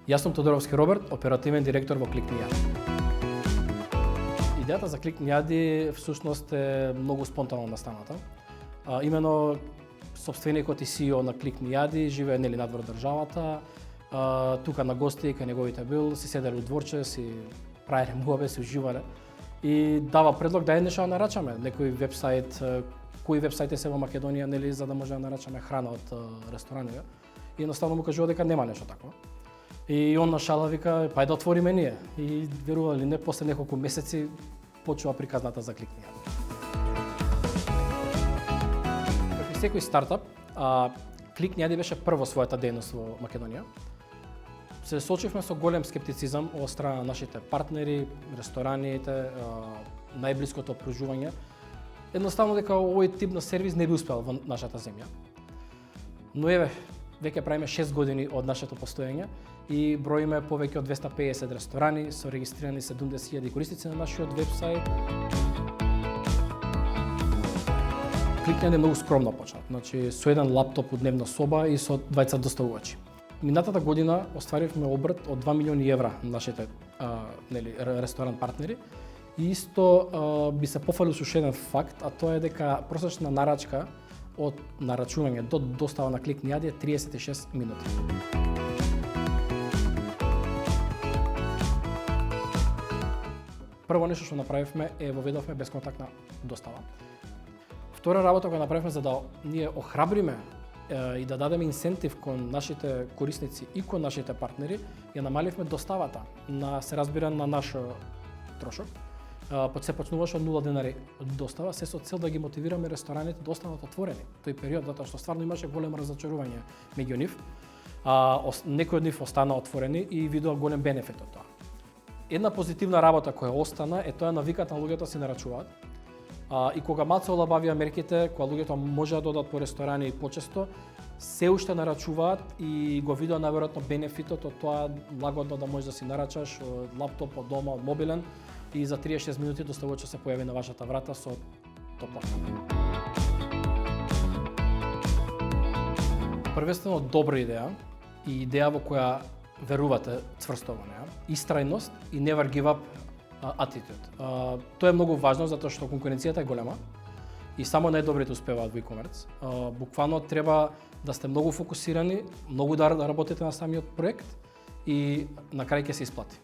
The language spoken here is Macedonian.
Јас сум Тодоровски Роберт, оперативен директор во Клик Нијади. Идејата за Клик Нијади всушност е многу спонтано настаната. Имено сопственикот и CEO на Клик Нијади живее нели надвор државата. Тука на гости кај неговите бил, си седеле у дворче, си правеле муабет, си уживале и дава предлог да нешто да нарачаме, некој вебсайт, кои вебсајти се во Македонија, нели, за да може да нарачаме храна од ресторанија. И едноставно му кажува дека нема нешто такво. И он на шала вика, па да отвориме ние. И верува ли не, после неколку месеци почува приказната за Клик Нијади. Како и секој стартап, Клик Нијади беше прво својата дејност во Македонија. Се соочивме со голем скептицизам од страна на нашите партнери, рестораните, најблиското окружување. Едноставно дека овој тип на сервис не би успел во нашата земја. Но еве, веќе правиме 6 години од нашето постоење и броиме повеќе од 250 ресторани со регистрирани 70.000 корисници на нашиот вебсајт. Клик Нијади многу скромно почна, значи со еден лаптоп у дневна соба и со 20 доставувачи. Минатата година остваривме обрт од 2 милиони евра на нашите ресторан партнери и исто би се пофалил со еден факт, а тоа е дека просечна нарачка од нарачување до достава на Клик Нијади е 36 минути. Прво нешто што направивме е воведовме бесконтактна достава. Втора работа која направивме за да ние охрабриме и да дадеме инсентив кон нашите корисници и кон нашите партнери, ја намаливме доставата на, се разбира, на наш трошок. Се почнуваше од 0 денари достава, се со цел да ги мотивираме рестораните да останат отворени тој период, затоа што стварно имаше големо разочарување меѓу нив. Некои од нив остана отворени и видоа голем бенефит од тоа. Една позитивна работа која остана е тоа навиката на луѓето си нарачуваат. И кога малце олабавија мерките, кога луѓето може да додат по ресторани почесто, се уште нарачуваат и го видоа наверојатно бенефитот од тоа лагодно да можеш да си нарачаш од лаптоп, од дома, од мобилен и за 36 минути доставувачот се појави на вашата врата со топла храна. Првенствено добра идеја и идеја во која верувате цврсто во неа, истрајност и never give up attitude. Тоа е многу важно затоа што конкуренцијата е голема и само најдобрите успеваат во e-commerce. Буквално треба да сте многу фокусирани, многу да работите на самиот проект и на крај ќе се исплати.